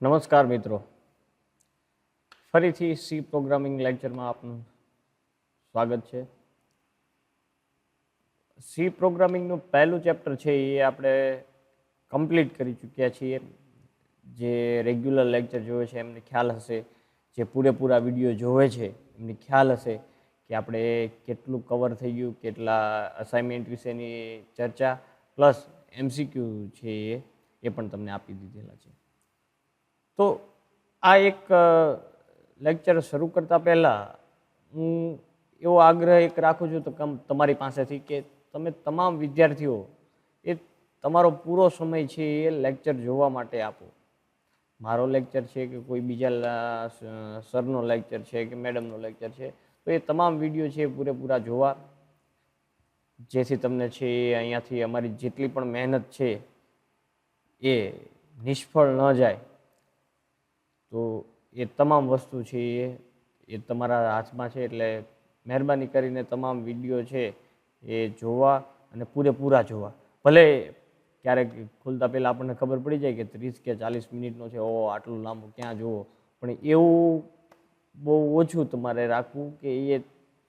નમસ્કાર મિત્રો, ફરીથી સી પ્રોગ્રામિંગ લેક્ચરમાં આપનું સ્વાગત છે. સી પ્રોગ્રામિંગનું પહેલું ચેપ્ટર છે એ આપણે કમ્પ્લીટ કરી ચૂક્યા છીએ. જે રેગ્યુલર લેક્ચર જોવે છે એમને ખ્યાલ હશે, જે પૂરેપૂરા વિડીયો જોવે છે એમને ખ્યાલ હશે કે આપણે કેટલું કવર થઈ ગયું, કેટલા અસાઇનમેન્ટ વિશેની ચર્ચા પ્લસ એમસીક્યુ છે એ પણ તમને આપી દીધેલા છે. તો આ એક લેક્ચર શરૂ કરતાં પહેલાં હું એવો આગ્રહ એક રાખું છું તો તમારી પાસેથી કે તમે તમામ વિદ્યાર્થીઓ એ તમારો પૂરો સમય છે એ લેક્ચર જોવા માટે આપો. મારો લેક્ચર છે કે કોઈ બીજા સરનો લેક્ચર છે કે મેડમનો લેક્ચર છે, તો એ તમામ વિડીયો છે પૂરેપૂરા જોવા, જેથી તમને છે એ અહીંયાથી અમારી જેટલી પણ મહેનત છે એ નિષ્ફળ ન જાય. તો એ તમામ વસ્તુ છે એ તમારા હાથમાં છે, એટલે મહેરબાની કરીને તમામ વિડીયો છે એ જોવા અને પૂરેપૂરા જોવા. ભલે ક્યારેક ખુલતા પહેલાં આપણને ખબર પડી જાય કે 30 કે 40 મિનિટનો છે, આટલું લાંબુ ક્યાં જોવો, પણ એવું બહુ ઓછું તમારે રાખવું કે એ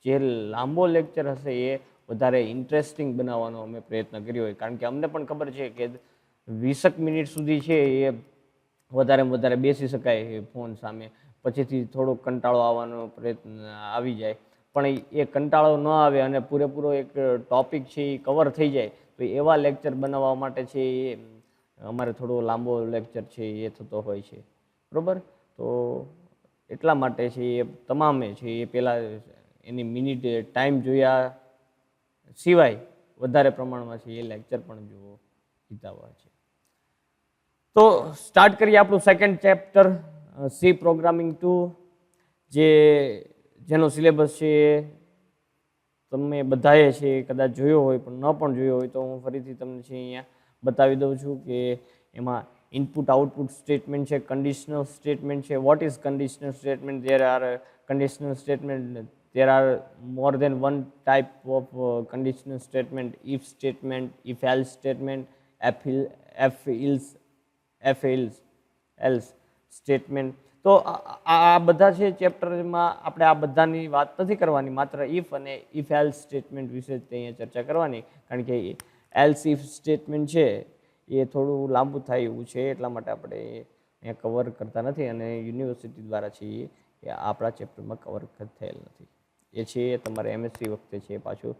જે લાંબો લેક્ચર હશે એ વધારે ઇન્ટરેસ્ટિંગ બનાવવાનો અમે પ્રયત્ન કર્યો હોય. કારણ કે અમને પણ ખબર છે કે 20 મિનિટ સુધી છે એ વધારેમાં વધારે બેસી શકાય ફોન સામે, પછીથી થોડો કંટાળો આવવાનો પ્રયત્ન આવી જાય. પણ એ કંટાળો ન આવે અને પૂરેપૂરો એક ટોપિક છે એ કવર થઈ જાય, તો એવા લેક્ચર બનાવવા માટે છે એ અમારે થોડો લાંબો લેક્ચર છે એ થતો હોય છે, બરાબર. તો એટલા માટે છે એ તમામે છે એ પહેલાં એની મિનિટ ટાઈમ જોયા સિવાય વધારે પ્રમાણમાં છે એ લેક્ચર પણ જોવો હિતાવહ છે. તો સ્ટાર્ટ કરીએ આપણું સેકન્ડ ચેપ્ટર સી પ્રોગ્રામિંગ 2, જેનો સિલેબસ છે તમે બધાએ છે કદાચ જોયો હોય, પણ ન પણ જોયો હોય તો હું ફરીથી તમને છે અહીંયા બતાવી દઉં છું કે એમાં ઇનપુટ આઉટપુટ સ્ટેટમેન્ટ છે, કન્ડિશનલ સ્ટેટમેન્ટ છે. What is conditional statement? There are conditional statement, there are more than one type of conditional statement: if statement, if else statement, if else statement. તો આ બધા છે ચેપ્ટરમાં આપણે આ બધાની વાત નથી કરવાની, માત્ર ઇફ અને ઇફ એલ્સ સ્ટેટમેન્ટ વિશે જ અહીંયા ચર્ચા કરવાની. કારણ કે એલ્સ ઇફ સ્ટેટમેન્ટ છે એ થોડું લાંબુ થાય એવું છે, એટલા માટે આપણે અહીંયા કવર કરતા નથી અને યુનિવર્સિટી દ્વારા છે એ આપણા ચેપ્ટરમાં કવર થયેલ નથી. એ છે તમારે એમએસસી વખતે છે પાછું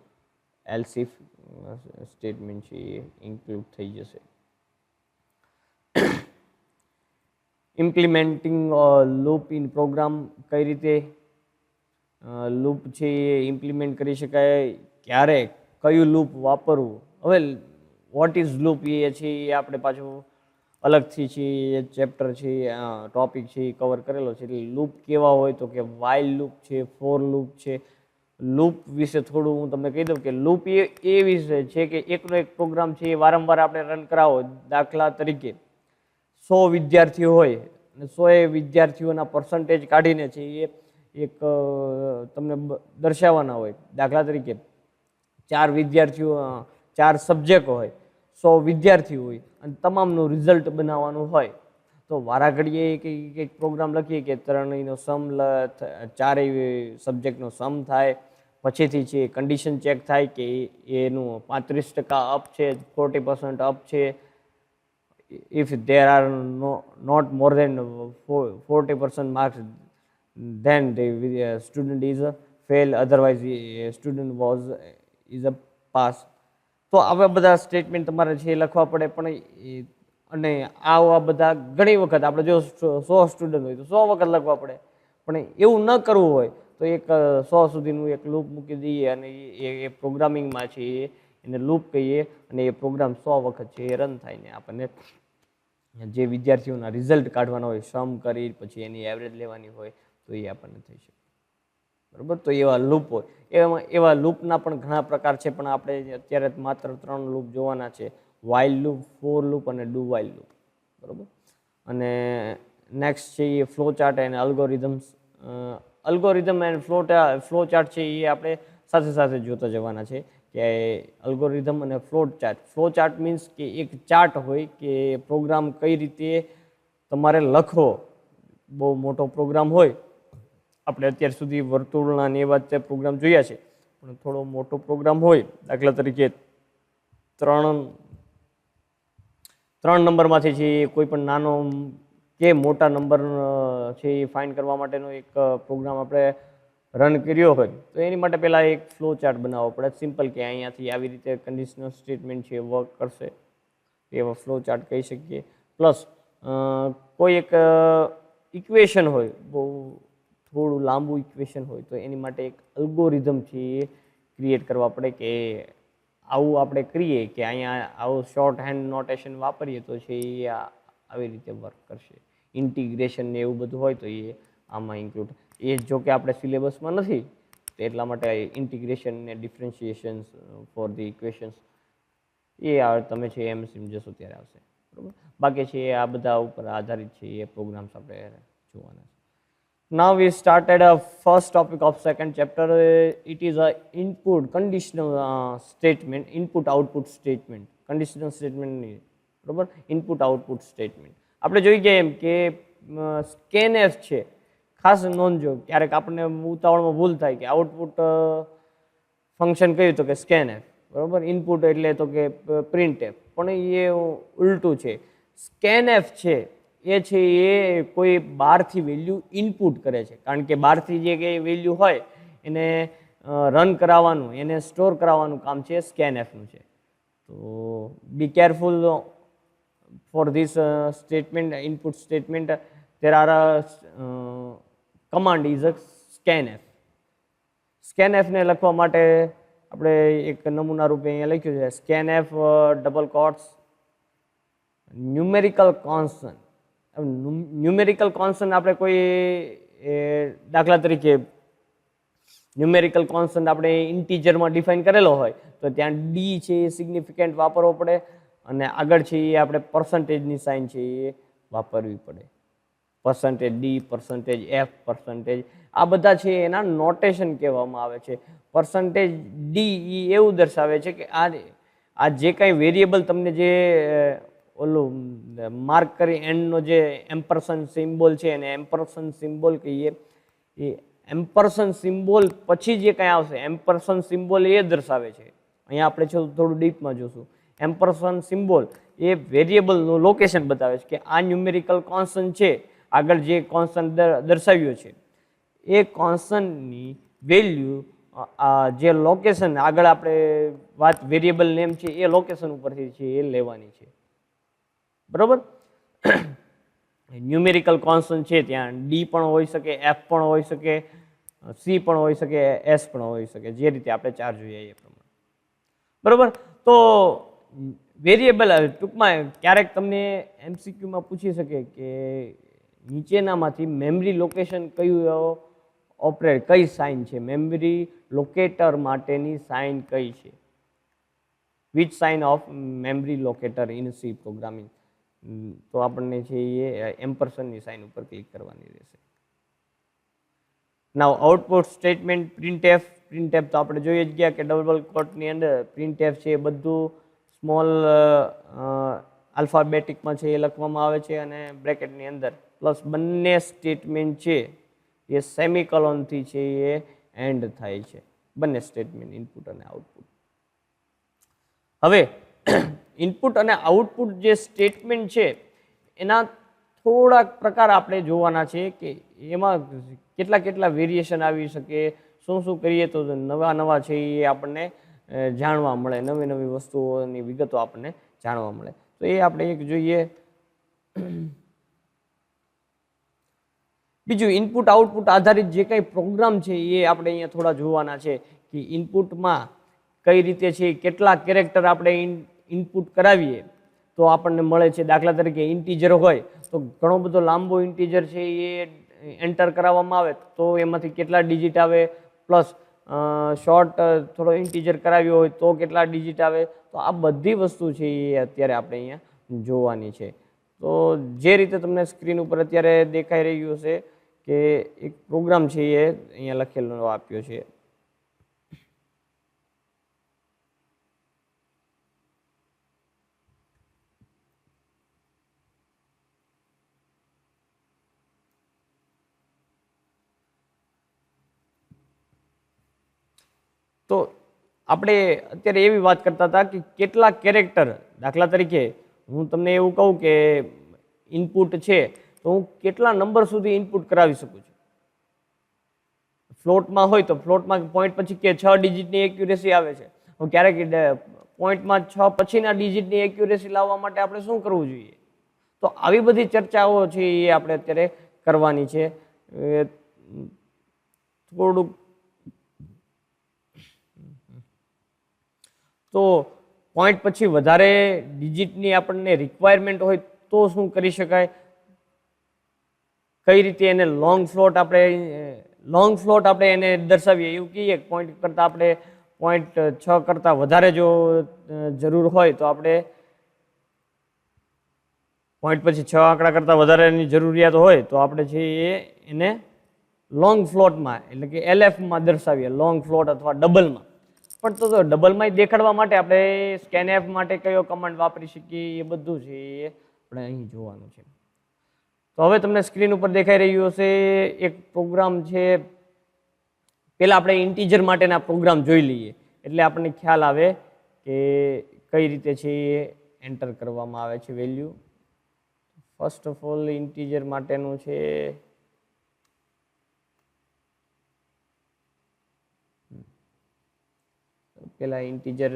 એલ્સ ઇફ સ્ટેટમેન્ટ છે એ ઇન્ક્લુડ થઈ જશે. ઇમ્પ્લિમેન્ટિંગ લૂપ ઇન પ્રોગ્રામ, કઈ રીતે લૂપ છે એ ઇમ્પ્લિમેન્ટ કરી શકાય, ક્યારે કયું લૂપ વાપરવું. હવે વોટ ઇઝ લૂપ એ છે એ આપણે પાછું અલગથી છે એ ચેપ્ટર છે ટોપિક છે એ કવર કરેલો છે. એટલે લૂપ કેવા હોય તો કે વાઇલ લૂપ છે, ફોર લૂપ છે. લૂપ વિશે થોડું હું તમને કહી દઉં કે લૂપ એ વિશે છે કે એકનો એક પ્રોગ્રામ છે એ વારંવાર આપણે રન કરાવો. દાખલા તરીકે 100 વિદ્યાર્થીઓ હોય અને 100 વિદ્યાર્થીઓના પર્સન્ટેજ કાઢીને છે એ એક તમને દર્શાવવાના હોય. દાખલા તરીકે 4 વિદ્યાર્થીઓ, 4 સબ્જેક્ટ હોય, 100 વિદ્યાર્થીઓ હોય અને તમામનું રિઝલ્ટ બનાવવાનું હોય. તો વારા ઘડીએ એક પ્રોગ્રામ લખીએ કે ત્રણેયનો સમ, ચારેય સબ્જેક્ટનો સમ થાય, પછીથી છે કન્ડિશન ચેક થાય કે એનું 35% અપ છે, 40% અપ છે. If there are not more than 40% marks, then the student is a fail, otherwise student is a pass. તો આવા બધા સ્ટેટમેન્ટ તમારે છે લખવા પડે. પણ અને આવા બધા ઘણી વખત આપણે જો 100 સ્ટુડન્ટ હોય તો 100 વખત લખવા પડે. પણ એવું ન કરવું હોય તો એક 100 સુધીનું એક લૂપ મૂકી દઈએ અને એ પ્રોગ્રામિંગમાં છે એને લૂપ કહીએ અને એ પ્રોગ્રામ 100 વખત છે એ રન થાય ને આપણને જે વિદ્યાર્થીઓના રિઝલ્ટ કાઢવાના હોય, સમ કરી પછી એની એવરેજ લેવાની હોય, તો એ આપણને થઈ શકે, બરાબર. તો એવા લૂપ હોય, એવા લૂપના પણ ઘણા પ્રકાર છે, પણ આપણે અત્યારે માત્ર 3 લૂપ જોવાના છે: વાઇલ લૂપ, ફોર લૂપ અને ડુ વાઇલ લૂપ, બરાબર. અને નેક્સ્ટ છે એ flow chart and algorithms. Algorithm and flow chart છે એ આપણે સાથે સાથે જોતા જવાના છે કે અલ્ગોરિધમ અને flow chart. Flow chart means કે એક ચાર્ટ હોય કે પ્રોગ્રામ કઈ રીતે તમારે લખવો, બહુ મોટો પ્રોગ્રામ હોય, આપણે અત્યાર સુધી વર્તુળના ને એવા તે પ્રોગ્રામ જોયા છે, પણ થોડો મોટો પ્રોગ્રામ હોય, દાખલા તરીકે ત્રણ નંબરમાંથી છે કોઈ પણ નાનો કે મોટા નંબર છે એ ફાઇન્ડ કરવા માટેનો એક પ્રોગ્રામ આપણે રન કર્યો હોય, તો એની માટે પહેલાં એક ફ્લો ચાર્ટ બનાવવો પડે. સિમ્પલ કે અહીંયાથી આવી રીતે કન્ડિશનલ સ્ટેટમેન્ટ છે વર્ક કરશે, એવા ફ્લો ચાર્ટ કહી શકીએ. પ્લસ કોઈ એક ઇક્વેશન હોય, બહુ થોડું લાંબુ ઇક્વેશન હોય, તો એની માટે એક અલ્ગોરિધમ છે એ ક્રિએટ કરવા પડે કે આવું આપણે કરીએ કે અહીંયા આવું શોર્ટ હેન્ડ નોટેશન વાપરીએ તો છે એ આવી રીતે વર્ક કરશે. ઇન્ટિગ્રેશન ને એવું બધું હોય તો એ આમાં ઇન્ક્લુડ, એ જો કે આપણે સિલેબસમાં નથી, તો એટલા માટે ઇન્ટિગ્રેશન ને ડિફરન્શિએશન ફોર ધી ઇક્વેશન્સ એ તમે છે એમસીમાં જશો ત્યારે આવશે, બરાબર. બાકી છે આ બધા ઉપર આધારિત છે એ પ્રોગ્રામ્સ આપણે જોવાના છે. Now we started a first topic of second chapter. It is a input conditional statement, input output statement, conditional statement નહીં, બરાબર. ઇનપુટ આઉટપુટ સ્ટેટમેન્ટ આપણે જોઈ ગયા એમ કે સ્કેનએફ છે, ખાસ નોંધજો, ક્યારેક આપણને ઉતાવળમાં ભૂલ થાય કે આઉટપુટ ફંક્શન કહ્યું તો કે સ્કેનએફ, બરાબર. ઇનપુટ એટલે તો કે પ્રિન્ટએફ, પણ એ ઉલટું છે. સ્કેનએફ છે એ છે એ કોઈ બહારથી વેલ્યુ ઇનપુટ કરે છે, કારણ કે બહારથી જે કંઈ વેલ્યુ હોય એને રન કરાવવાનું, એને સ્ટોર કરાવવાનું કામ છે સ્કેનએફનું છે. તો be careful for this statement, input statement. there are a command is a scanf. scanf ને લખવા માટે આપણે એક નમૂના રૂપે અહીંયા લખ્યું છે scanf double quotes numerical constant. Numerical constant આપણે કોઈ દાખલા તરીકે ન્યુમેરિકલ કોન્સ્ટન્ટ આપણે ઇન્ટીજરમાં ડિફાઇન કરેલો હોય તો ત્યાં ડી છે એ સિગ્નિફિકન્ટ વાપરવો પડે, અને આગળ છે એ આપણે પર્સન્ટેજની સાઇન છે એ વાપરવી પડે. Percentage D, percentage F, percentage, આ બધા છે એના નોટેશન કહેવામાં આવે છે. પર્સન્ટેજ ડી એ એવું દર્શાવે છે કે આ જે કાંઈ વેરિયેબલ તમને જે ઓલું માર્ક કરી એન્ડનો જે એમ્પરસન સિમ્બોલ છે એને એમ્પરસન સિમ્બોલ કહીએ. એ એમ્પરસન સિમ્બોલ પછી જે કાંઈ આવશે એમ્પરસન સિમ્બોલ એ દર્શાવે છે. અહીંયા આપણે થોડું ડીપમાં જોશું. એમ્પરસન સિમ્બોલ એ વેરિયેબલનું લોકેશન બતાવે છે કે આ ન્યુમેરિકલ કોન્સ્ટન્ટ છે, આગળ જે કોન્સ્ટન્ટ દર્શાવ્યો છે એ કોન્સ્ટન્ટની વેલ્યુ જે લોકેશન આગળ આપણે વાત વેરિયેબલ નેમ છે એ લોકેશન ઉપરથી છે એ લેવાની છે, બરોબર. ન્યુમેરિકલ કોન્સ્ટન્ટ છે ત્યાં ડી પણ હોઈ શકે, એફ પણ હોઈ શકે, સી પણ હોઈ શકે, એસ પણ હોઈ શકે, જે રીતે આપણે ચાર જોઈએ એ પ્રમાણે, બરોબર. તો વેરિયેબલ ટૂંકમાં ક્યારેક તમને એમસીક્યુમાં પૂછી શકે કે નીચેનામાંથી મેમરી લોકેશન કયું ઓપરેટ, કઈ સાઇન છે, મેમરી લોકેટર માટેની સાઇન કઈ છે, which sign of memory locator in C programming. તો આપણને છે એ એમ્પરસનની સાઇન ઉપર ક્લિક કરવાની રહેશે. નાવ આઉટપુટ સ્ટેટમેન્ટ પ્રિન્ટએફ. પ્રિન્ટએફ તો આપણે જોઈએ જ ગયા કે ડબલ કોટની અંદર પ્રિન્ટએફ છે એ બધું સ્મોલ આલ્ફાબેટિકમાં છે એ લખવામાં આવે છે અને બ્રેકેટની અંદર પ્લસ બંને સ્ટેટમેન્ટ છે એ સેમિકોલોનથી છે એ એન્ડ થાય છે, બંને સ્ટેટમેન્ટ ઇનપુટ અને આઉટપુટ. હવે ઇનપુટ અને આઉટપુટ જે સ્ટેટમેન્ટ છે એના થોડાક પ્રકાર આપણે જોવાના છે કે એમાં કેટલા કેટલા વેરિએશન આવી શકે, શું શું કરીએ તો નવા છે એ આપણને જાણવા મળે, નવી નવી વસ્તુઓની વિગતો આપણને જાણવા મળે. તો એ આપણે એક જોઈએ. બીજું ઇનપુટ આઉટપુટ આધારિત જે કંઈ પ્રોગ્રામ છે એ આપણે અહીંયા થોડા જોવાના છે કે ઇનપુટમાં કઈ રીતે છે, કેટલા કેરેક્ટર આપણે ઇનપુટ કરાવીએ તો આપણને મળે છે. દાખલા તરીકે ઇન્ટીજર હોય તો ઘણો બધો લાંબો ઇન્ટીજર છે એ એન્ટર કરાવવામાં આવે તો એમાંથી કેટલા ડિજિટ આવે, પ્લસ શોર્ટ થોડો ઇન્ટીજર કરાવ્યો હોય તો કેટલા ડિજિટ આવે. તો આ બધી વસ્તુ છે એ અત્યારે આપણે અહીંયા જોવાની છે. તો જે રીતે તમને સ્ક્રીન ઉપર અત્યારે દેખાઈ રહ્યું છે કે એક પ્રોગ્રામ છે એ અહીંયા લખેલો આપ્યો છે. તો આપણે અત્યારે એવી વાત કરતા હતા કે કેટલા કેરેક્ટર, દાખલા તરીકે હું તમને એવું કહું કે ઇનપુટ છે તો હું કેટલા નંબર સુધી ઇનપુટ કરાવી શકું છું. ફ્લોટમાં હોય તો ફ્લોટમાં પોઈન્ટ પછી કે 6 ડિજિટની એક્યુરેસી આવે છે. ક્યારેક પોઈન્ટમાં 6 પછીના ડિજિટની એક્યુરેસી લાવવા માટે આપણે શું કરવું જોઈએ? તો આવી બધી ચર્ચાઓ છે એ આપણે અત્યારે કરવાની છે. થોડુંક તો પોઈન્ટ પછી વધારે ડિજિટની આપણને રિક્વાયરમેન્ટ હોય તો શું કરી શકાય? કઈ રીતે એને લોંગ ફ્લોટ આપણે એને દર્શાવીએ? એવું કહીએ પોઈન્ટ કરતાં આપણે 0.6 કરતાં વધારે જો જરૂર હોય તો આપણે પોઈન્ટ પછી 6 આંકડા કરતાં વધારેની જરૂરિયાત હોય તો આપણે છે એને લોંગ ફ્લોટમાં એટલે કે LFમાં દર્શાવીએ, લોંગ ફ્લોટ અથવા ડબલમાં. પણ તો ડબલમાં દેખાડવા માટે આપણે સ્કેનએફ માટે કયો કમાન્ડ વાપરી શકીએ એ બધું છે એ આપણે અહીં જોવાનું છે. તો હવે તમને સ્ક્રીન ઉપર દેખાઈ રહ્યું હશે એક પ્રોગ્રામ છે. પહેલાં આપણે ઇન્ટીજર માટેના પ્રોગ્રામ જોઈ લઈએ એટલે આપણને ખ્યાલ આવે કે કઈ રીતે છે એ એન્ટર કરવામાં આવે છે value. First of all integer માટેનું છે પેલા ઇન્ટીજર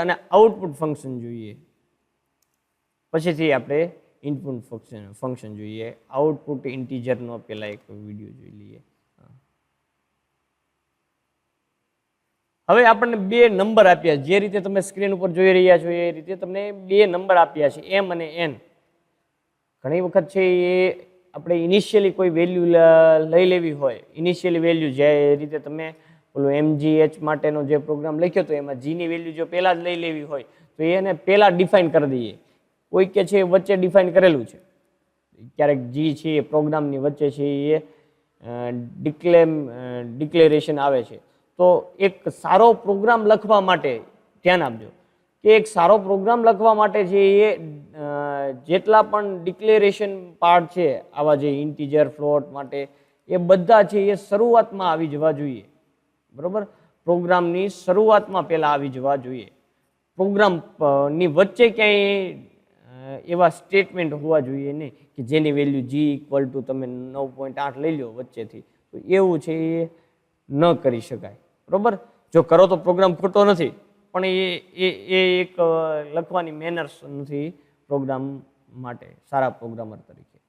અને આઉટપુટ ફંક્શન જોઈએ, પછીથી આપણે ઇનપુટ ફંક્શન જોઈએ. આઉટપુટ ઇન્ટીજરનો પેલા એક વિડીયો જોઈ લઈએ. હવે આપણને બે નંબર આપ્યા, જે રીતે તમે સ્ક્રીન ઉપર જોઈ રહ્યા છો એ રીતે તમને બે નંબર આપ્યા છે, M અને N. ઘણી વખત છે એ આપણે ઇનિશિયલી કોઈ વેલ્યુ લઈ લેવી હોય, ઇનિશિયલી વેલ્યુ જે રીતે તમે પેલો MGH માટેનો જે પ્રોગ્રામ લખ્યો હતો એમાં જીની વેલ્યુ જો પહેલાં જ લઈ લેવી હોય તો એને પહેલાં ડિફાઇન કરી દઈએ. કોઈ કે છે વચ્ચે ડિફાઇન કરેલું છે, ક્યારેક જી છે એ પ્રોગ્રામની વચ્ચે છે એ ડિક્લેરેશન આવે છે. તો એક સારો પ્રોગ્રામ લખવા માટે ધ્યાન આપજો કે એક સારો પ્રોગ્રામ લખવા માટે જે એ જેટલા પણ ડિક્લેરેશન પાર્ટ છે આવા જે ઇન્ટીજર ફ્લોટ માટે એ બધા છે એ શરૂઆતમાં આવી જવા જોઈએ. બરોબર, પ્રોગ્રામની શરૂઆતમાં પહેલાં આવી જવા જોઈએ. પ્રોગ્રામની વચ્ચે ક્યાંય એવા સ્ટેટમેન્ટ હોવા જોઈએ નહીં કે જેની વેલ્યુ જી ઇક્વલ ટુ તમે 9.8 લઈ લો વચ્ચેથી, તો એવું છે એ ન કરી શકાય. બરોબર, જો કરો તો પ્રોગ્રામ ખોટો નથી, પણ એ એક લખવાની મેનર્સ નથી પ્રોગ્રામ માટે, સારા પ્રોગ્રામર તરીકે.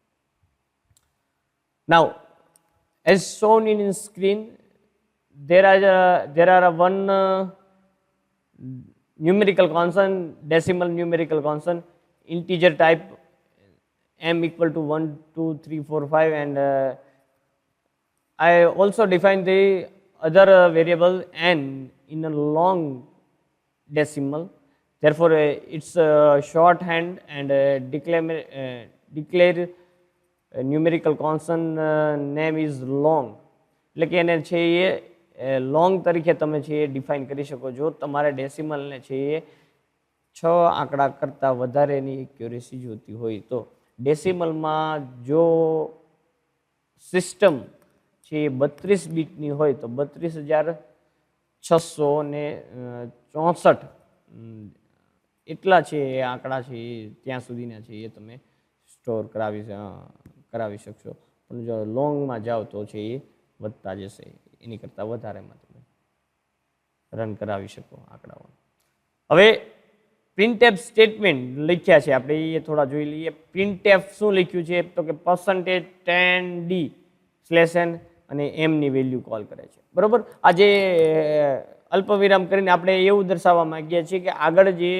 નાઉ as shown in screen, there are one numerical constant, decimal numerical constant, integer type, M equal to 1 2 3 4 5, and I also define the other variable n in a long decimal. Therefore its shorthand and declare numerical constant name is long. એટલે કે એને છે એ long તરીકે તમે છે એ define કરી શકો છો. તમારે ડેસિમલને છે એ 6 આંકડા કરતાં વધારેની એક્યુરેસી જોતી હોય તો. ડેસિમલમાં જો સિસ્ટમ છે એ 32 બીટની હોય તો 32,664 એટલા છે એ આંકડા છે એ ત્યાં સુધીના છે એ તમે સ્ટોર કરાવી શકશો. પણ જો લોંગમાં જાઓ તો છે એ વધતા જશે, એની કરતાં વધારેમાં તમે રન કરાવી શકો આંકડાઓ. હવે પ્રિન્ટએફ સ્ટેટમેન્ટ લખ્યા છે આપણે એ થોડા જોઈ લઈએ. પ્રિન્ટએફ શું લખ્યું છે તો કે %10d/n અને એમની વેલ્યુ કોલ કરે છે. બરોબર, આ જે અલ્પવિરામ કરીને આપણે એવું દર્શાવવા માંગીએ છીએ કે આગળ જે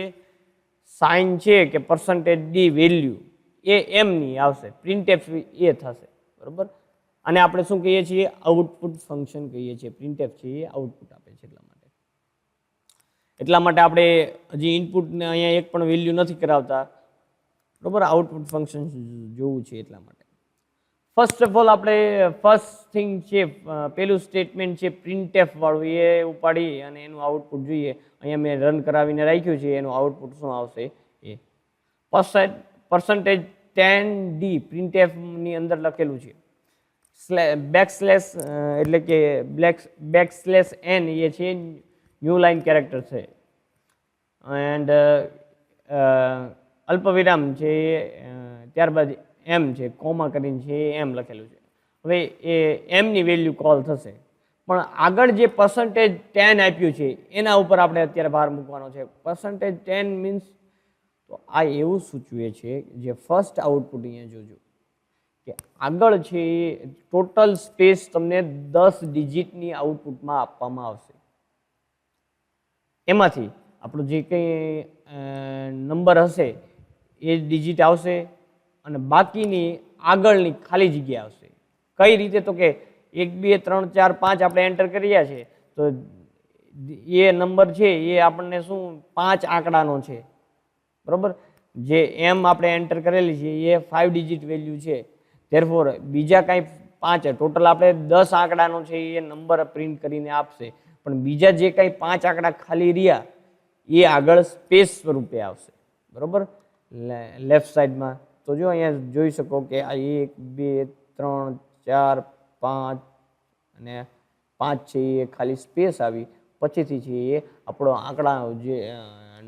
સાઇન છે કે %d વેલ્યુ એ એમની આવશે, પ્રિન્ટએફ એ થશે. બરોબર, અને આપણે શું કહીએ છીએ? આઉટપુટ ફંક્શન કહીએ છીએ. પ્રિન્ટએફ છે એ આઉટપુટ આપે છે. એટલા માટે આપણે હજી ઇનપુટને અહીંયા એક પણ વેલ્યુ નથી કરાવતા. બરોબર, આઉટપુટ ફંક્શન જોવું છે એટલા માટે. ફર્સ્ટ ઓફ ઓલ આપણે ફર્સ્ટ થિંગ છે પેલું સ્ટેટમેન્ટ છે પ્રિન્ટએફ વાળું એ ઉપાડી અને એનું આઉટપુટ જોઈએ. અહીંયા મેં રન કરાવીને રાખ્યું છે, એનું આઉટપુટ શું આવશે એ 10D printf ની અંદર લખેલું છે. બેકસ્લેશ એટલે કે બેકસ્લેશ n એ છે ન્યૂ લાઇન કેરેક્ટર છે, એન્ડ અલ્પવિરામ છે ત્યારબાદ એમ છે, કોમા કરીને છે એમ લખેલું છે. હવે એ એમ ની વેલ્યુ કોલ થશે, પણ આગળ જે %10 આપ્યું છે એના ઉપર આપણે અત્યારે ભાર મૂકવાનો છે. %10 મીન્સ તો આ એવું સૂચવે છે જે ફર્સ્ટ આઉટપુટ અહીંયા જોજો કે આગળ છે ટોટલ સ્પેસ તમને 10 ડિજિટની આઉટપુટમાં આપવામાં આવશે. એમાંથી આપણું જે કંઈ નંબર હશે એ ડિજિટ આવશે અને બાકીની આગળની ખાલી જગ્યા આવશે. કઈ રીતે? તો કે 1 2 3 4 5 આપણે એન્ટર કર્યા છે તો એ નંબર છે એ આપણને શું 5 આંકડાનો છે, બરોબર. જે એમ આપણે એન્ટર કરેલી છે એ 5 ડિજિટ વેલ્યુ છે. ધેરફોર બીજા કાંઈ 5 ટોટલ આપણે 10 આંકડાનો છે એ નંબર પ્રિન્ટ કરીને આપશે, પણ બીજા જે કાંઈ 5 આંકડા ખાલી રહ્યા એ આગળ સ્પેસ સ્વરૂપે આવશે, બરોબર. લેફ્ટ સાઈડમાં તો જો અહીંયા જોઈ શકો કે આ 1 2 3 4 5 અને 5 છે એ ખાલી સ્પેસ આવી, પછીથી છે એ આપણો આંકડા જે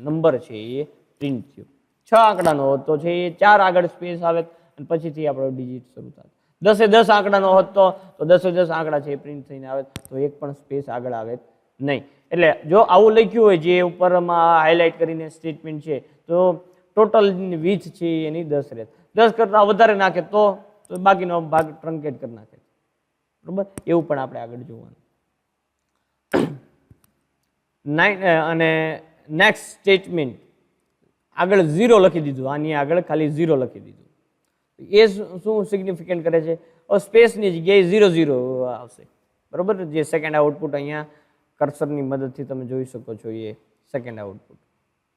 નંબર છે એ પ્રિન્ટ થયો. 6 આંકડાનો હોત તો છે એ 4 આગળ સ્પેસ આવે અને પછીથી આપણો ડિજિટ શરૂ થાય. 10 10 આંકડાનો હોત તો 10 10 આંકડા છે એ પ્રિન્ટ થઈને આવે તો એક પણ સ્પેસ આગળ આવે નહીં. એટલે જો આવું લખ્યું હોય જે ઉપરમાં હાઇલાઇટ કરીને સ્ટેટમેન્ટ છે તો ટોટલ વિથ છે એની 10 રહે. 10 કરતાં વધારે નાખે તો બાકીનો ભાગ ટ્રંકેટ કરી નાખે, બરોબર. એવું પણ આપણે આગળ જોવાનું. અને નેક્સ્ટ સ્ટેટમેન્ટ આગળ 0 લખી દીધું, આની આગળ ખાલી 0 લખી દીધું. એ શું સિગ્નિફિકન્ટ કરે છે? સ્પેસની જગ્યાએ 0 0 આવશે, બરોબર. જે સેકન્ડ આઉટપુટ અહીંયા કર્સરની મદદથી તમે જોઈ શકો છો એ સેકન્ડ આઉટપુટ,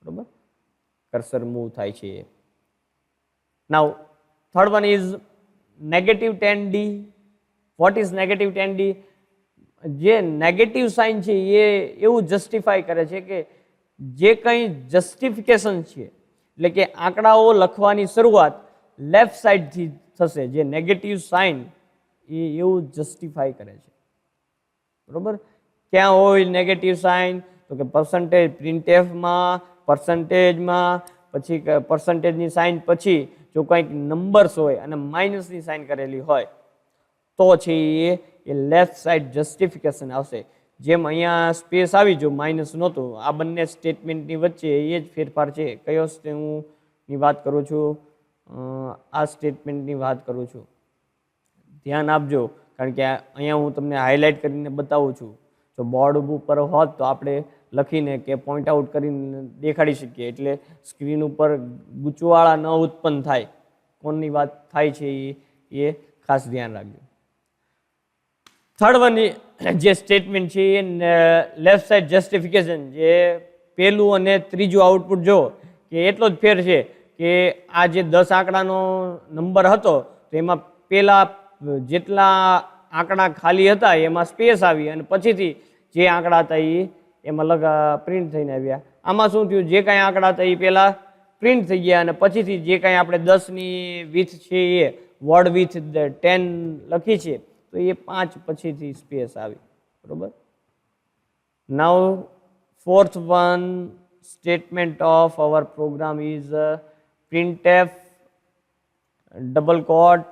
બરોબર. કર્સર મૂવ થાય છે એ. Now third one is -10D. What is -10D? જે નેગેટિવ સાઇન છે એ એવું જસ્ટિફાય કરે છે કે જે કંઈ જસ્ટિફિકેશન છે એટલે કે આંકડાઓ લખવાની શરૂઆત લેફ્ટ સાઈડથી થશે. જે નેગેટિવ સાઇન એ એવું જસ્ટિફાય કરે છે, બરોબર. ક્યાં હોય નેગેટિવ સાઇન? તો કે પર્સન્ટેજ પ્રિન્ટએફમાં, પર્સન્ટેજમાં, પછી પર્સન્ટેજની સાઇન પછી જો કંઈક નંબર્સ હોય અને માઇનસની સાઇન કરેલી હોય તો છે એ લેફ્ટ સાઈડ જસ્ટિફિકેશન આવશે. જેમ અહીંયા સ્પેસ આવી જો માઇનસ નહોતું, આ બંને સ્ટેટમેન્ટની વચ્ચે એ જ ફેરફાર છે. કયો હું ની વાત કરું છું? આ સ્ટેટમેન્ટની વાત કરું છું. ધ્યાન આપજો કારણ કે અહીંયા હું તમને હાઇલાઇટ કરીને બતાવું છું. જો બોર્ડ ઉપર હોત તો આપણે લખીને કે પોઈન્ટ આઉટ કરીને દેખાડી શકીએ, એટલે સ્ક્રીન ઉપર ગૂંચવાળા ન ઉત્પન્ન થાય. કોની વાત થાય છે એ ખાસ ધ્યાન રાખજો. થર્ડ વન જે સ્ટેટમેન્ટ છે એ લેફ્ટ સાઈડ જસ્ટિફિકેશન. જે પહેલું અને ત્રીજું આઉટપુટ જો કે એટલો જ ફેર છે કે આ જે 10 આંકડાનો નંબર હતો તો એમાં પહેલા જેટલા આંકડા ખાલી હતા એમાં સ્પેસ આવી અને પછીથી જે આંકડા હતા એ એમાં પ્રિન્ટ થઈને આવ્યા. આમાં શું થયું? જે કાંઈ આંકડા હતા એ પહેલાં પ્રિન્ટ થઈ ગયા અને પછીથી જે કાંઈ આપણે 10ની વિથ છે એ વર્ડ વિથ 10 લખી છે તો એ 5 પછીથી સ્પેસ આવી, બરોબર. નાઉ fourth one statement of our program is printf double quote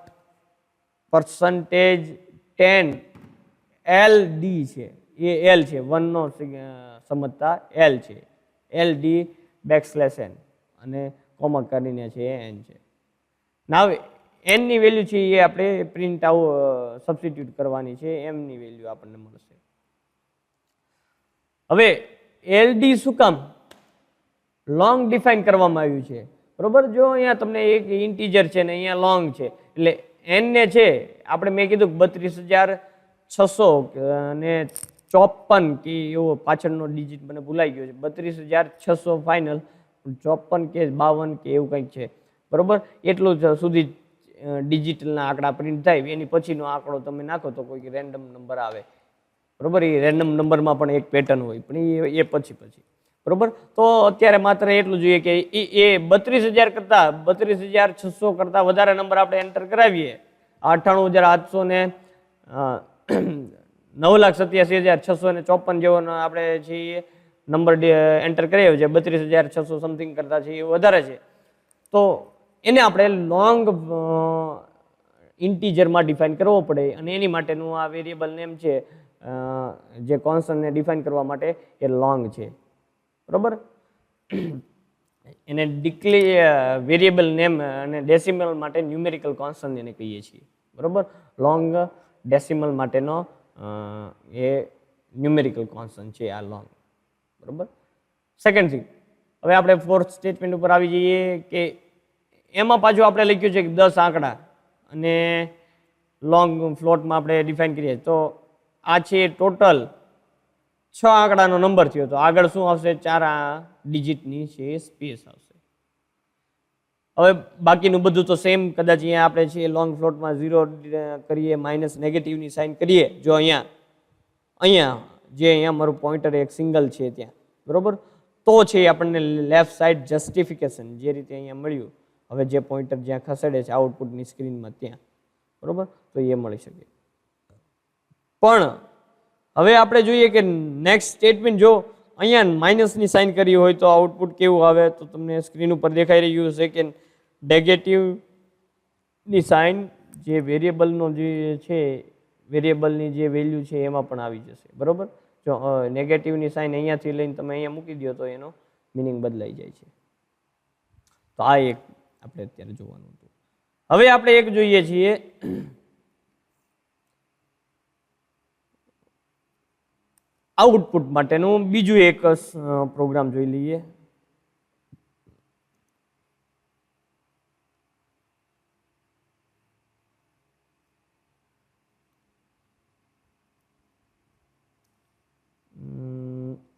%10 LD છે એ L છે, 1 નો સમજતા L છે, LD \n અને કોમા કરીને છે n છે. નાવ n ની વેલ્યુ છે એ આપણે પ્રિન્ટ સબસ્ટિટ્યુટ કરવાની છે, m ની વેલ્યુ આપણને મળશે. હવે LD શું કામ લોંગ ડિફાઇન કરવામાં આવ્યું છે, બરોબર. જો અહીંયા તમને એક ઇન્ટીજર છે ને અહીંયા લોંગ છે એટલે n ને છે આપણે મેં કીધું 32,600 અને 54 કે એવો પાછળનો ડિજિટ મને ભૂલાઈ ગયો છે. 32,600 ફાઇનલ, 54 કે 52 કે એવું કંઈક છે, બરોબર. એટલું સુધી ડિજિટલના આંકડા પ્રિન્ટ થાય. એની પછીનો આંકડો તમે નાખો તો કોઈ રેન્ડમ નંબર આવે, બરોબર. એ રેન્ડમ નંબરમાં પણ એક પેટર્ન હોય પણ એ પછી બરોબર. તો અત્યારે માત્ર એટલું જોઈએ કે એ 32,000 કરતાં 32,600 કરતાં વધારે નંબર આપણે એન્ટર કરાવીએ, 98,800 ને 9,87,654 જેવો આપણે છીએ નંબર એન્ટર કર્યો છે, 32,600 સમથિંગ કરતાં છે એ વધારે છે, તો એને આપણે લોંગ ઇન્ટીજરમાં ડિફાઇન કરવો પડે, અને એની માટેનું આ વેરિયેબલ નેમ છે જે કોન્સ્ટન્ટને ડિફાઇન કરવા માટે એ લોંગ છે. બરોબર. એને વેરિયેબલ નેમ અને ડેસિમલ માટે ન્યુમેરિકલ કોન્સ્ટન્ટ એને કહીએ છીએ. બરોબર. લોંગ ડેસિમલ માટેનો એ ન્યુમેરિકલ કોન્સ્ટન્ટ છે આ લોંગ. બરોબર. સેકન્ડ થિંગ, હવે આપણે ફોર્થ સ્ટેટમેન્ટ ઉપર આવી જઈએ કે એમાં પાછું આપણે લખ્યું છે કે 10 આંકડા અને લોંગ ફ્લોટમાં આપણે ડિફાઇન કરીએ, તો આ છે ટોટલ 6 આંકડાનો નંબર થયો, તો આગળ શું આવશે? 4 ડિજિટની છે સ્પેસ આવશે. હવે બાકીનું બધું તો સેમ, કદાચ અહીંયા આપણે છે લોંગ ફ્લોટમાં 0 કરીએ, માઇનસ નેગેટિવની સાઇન કરીએ, જો અહીંયા મારું પોઇન્ટર એક સિંગલ છે ત્યાં, બરોબર, તો છે આપણને લેફ્ટ સાઈડ જસ્ટિફિકેશન જે રીતે અહીંયા મળ્યું, હવે જે પોઇન્ટર જ્યાં ખસેડે છે આઉટપુટની સ્ક્રીનમાં ત્યાં, બરોબર, તો એ મળી શકે. પણ હવે આપણે જોઈએ કે નેક્સ્ટ સ્ટેટમેન્ટ, જો અહીંયા માઇનસની સાઇન કરી હોય તો આઉટપુટ કેવું આવે? તો તમને સ્ક્રીન ઉપર દેખાઈ રહ્યું છે કે નેગેટિવની સાઇન જે વેરિયેબલનો જે છે, વેરિયેબલની જે વેલ્યુ છે એમાં પણ આવી જશે. બરોબર. જો નેગેટિવની સાઇન અહીંયાથી લઈને તમે અહીંયા મૂકી દો તો એનો મિનિંગ બદલાઈ જાય છે. તો આ એક આપણે અત્યારે જોવાનું હતું. હવે આપણે એક જોઈએ છીએ આઉટપુટ માટેનું બીજું એક પ્રોગ્રામ જોઈ લઈએ.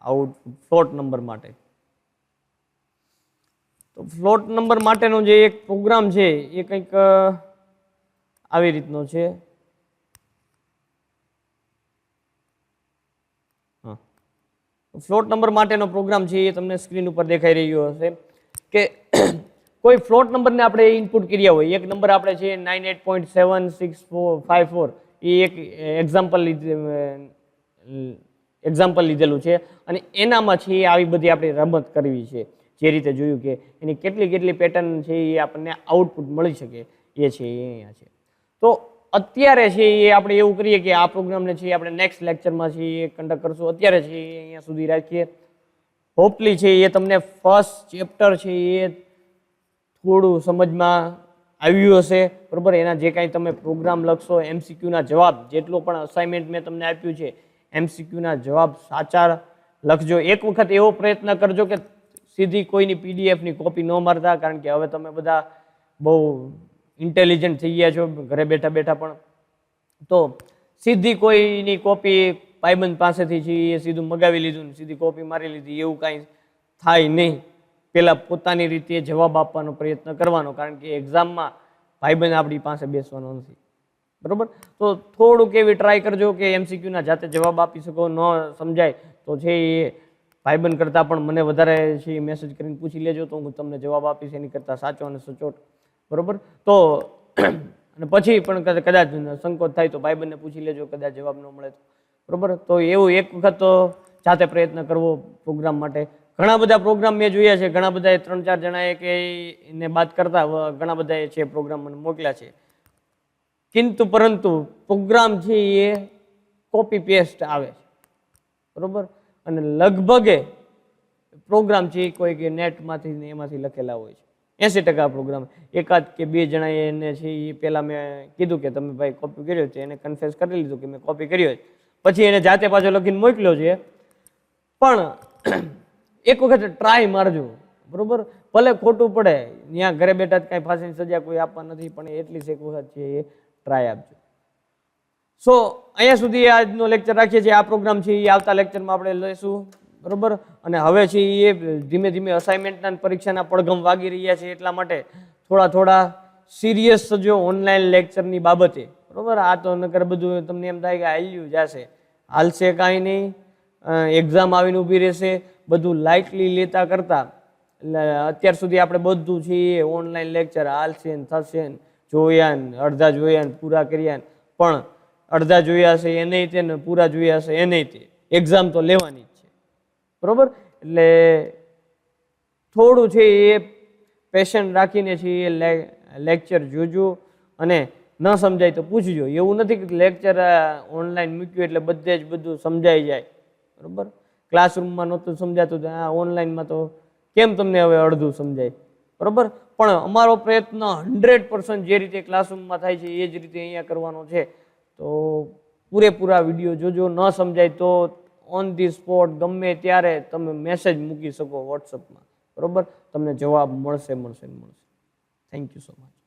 આઉટપુટ ફ્લોટ નંબર માટે. તો ફ્લોટ નંબર માટેનો જે એક પ્રોગ્રામ છે એ કંઈક આવી રીતનો છે. ફ્લોટ નંબર માટેનો પ્રોગ્રામ છે એ તમને સ્ક્રીન ઉપર દેખાઈ રહ્યો હશે કે કોઈ ફ્લોટ નંબરને આપણે ઇનપુટ કર્યા હોય, એક નંબર આપણે છે 98.76454, એ એક એક્ઝામ્પલ લીધેલું છે, અને એનામાં છે આવી બધી આપણે રમત કરવી છે. જે રીતે જોયું કે એની કેટલી પેટર્ન છે એ આપણને આઉટપુટ મળી શકે, એ છે એ અહીંયા છે. તો અત્યારે છે એ આપણે એવું કરીએ કે આ પ્રોગ્રામને છે આપણે નેક્સ્ટ લેક્ચરમાં છે એ કન્ડક્ટ કરશું. અત્યારે છે એ અહીંયા સુધી રાખીએ. હોપલી છે એ તમને ફર્સ્ટ ચેપ્ટર છે એ થોડું સમજમાં આવ્યું હશે, બરોબર. એના જે કાંઈ તમે પ્રોગ્રામ લખશો, MCQના જવાબ, જેટલો પણ અસાઇનમેન્ટ મેં તમને આપ્યું છે, MCQના જવાબ સાચા લખજો. એક વખત એવો પ્રયત્ન કરજો કે સીધી કોઈની PDFની કોપી ન મારતા, કારણ કે હવે તમે બધા બહુ ઇન્ટેલિજન્ટ થઈ ગયા છો ઘરે બેઠા બેઠા, પણ તો સીધી કોઈની કોપી ભાઈબંધ પાસેથી છે એ સીધું મગાવી લીધું ને સીધી કોપી મારી લીધી, એવું કાંઈ થાય નહીં. પહેલાં પોતાની રીતે જવાબ આપવાનો પ્રયત્ન કરવાનો, કારણ કે એક્ઝામમાં ભાઈબંધ આપણી પાસે બેસવાનો નથી, બરોબર. તો થોડુંક એવી ટ્રાય કરજો કે MCQના જાતે જવાબ આપી શકો. ન સમજાય તો છે એ ભાઈબંધ કરતાં પણ મને વધારે છે મેસેજ કરીને પૂછી લેજો, તો હું તમને જવાબ આપીશ એની કરતાં સાચો અને સચોટ, બરોબર. તો અને પછી પણ કદાચ સંકોચ થાય તો ભાઈબંધને પૂછી લેજો, કદાચ જવાબ ન મળે તો, બરોબર. તો એવું એક વખત તો જાતે પ્રયત્ન કરવો પ્રોગ્રામ માટે. ઘણા બધા પ્રોગ્રામ મેં જોયા છે, ઘણા બધાએ 3-4 જણાએ કે એને બાદ કરતા ઘણા બધાએ છે પ્રોગ્રામ મને મોકલ્યા છે, પરંતુ પ્રોગ્રામ છે એ કોપી પેસ્ટ આવે છે, બરોબર. અને લગભગે પ્રોગ્રામ છે કોઈ કે નેટમાંથી ને એમાંથી લખેલા હોય છે. 80% પ્રોગ્રામ એકાદ કે 2 જણાએ એને છે એ પહેલાં મેં કીધું કે તમે ભાઈ કોપી કર્યો છે, એને કન્ફેસ કરી લીધું કે મેં કોપી કર્યો છે, પછી એને જાતે પાછો લખીને મોકલ્યો છે. પણ એક વખત ટ્રાય મારજો, બરોબર. ભલે ખોટું પડે, ત્યાં ઘરે બેઠા જ કાંઈ ફાંસીની સજા કોઈ આપવા નથી, પણ એટલીસ્ટ એક વખત છે એ ટ્રાય આપજો. સો અહીંયા સુધી આજનો લેક્ચર રાખીએ છીએ. આ પ્રોગ્રામ છે એ આવતા લેક્ચરમાં આપણે લઈશું, બરોબર. અને હવે છે એ ધીમે ધીમે અસાઇનમેન્ટના પરીક્ષાના પડઘમ વાગી રહ્યા છે, એટલા માટે થોડા સિરિયસ થજો ઓનલાઈન લેક્ચરની બાબતે, બરોબર. આ તો નકર બધું તમને એમ થાય કે હાલ્યું જશે, હાલશે કાંઈ નહીં, એક્ઝામ આવીને ઊભી રહેશે, બધું લાઇટલી લેતા કરતા એટલે અત્યાર સુધી આપણે બધું છે એ ઓનલાઈન લેક્ચર હાલશે ને થશે ને જોયા ને અડધા જોયા ને પૂરા કર્યા ને પણ અડધા જોયા હશે એ નહીં તે ને પૂરા જોયા હશે એ નહીં તે એક્ઝામ તો લેવાની જ છે બરોબર એટલે થોડું છે એ પેશન્ટ રાખીને છે એ લેક્ચર જોજો અને ન સમજાય તો પૂછજો એવું નથી કે લેક્ચર ઓનલાઈન મૂક્યું એટલે બધે જ બધું સમજાઈ જાય બરોબર ક્લાસરૂમમાં નહોતું સમજાતું તો આ ઓનલાઈનમાં તો કેમ તમને હવે અડધું સમજાય બરોબર પણ અમારો પ્રયત્ન 100% જે રીતે ક્લાસરૂમમાં થાય છે એ જ રીતે અહીંયા કરવાનો છે તો પૂરેપૂરા વિડીયો જોજો ન સમજાય તો ઓન ધી સ્પોટ ગમે ત્યારે તમે મેસેજ મૂકી શકો વોટ્સઅપમાં બરોબર તમને જવાબ મળશે થેન્ક યુ સો મચ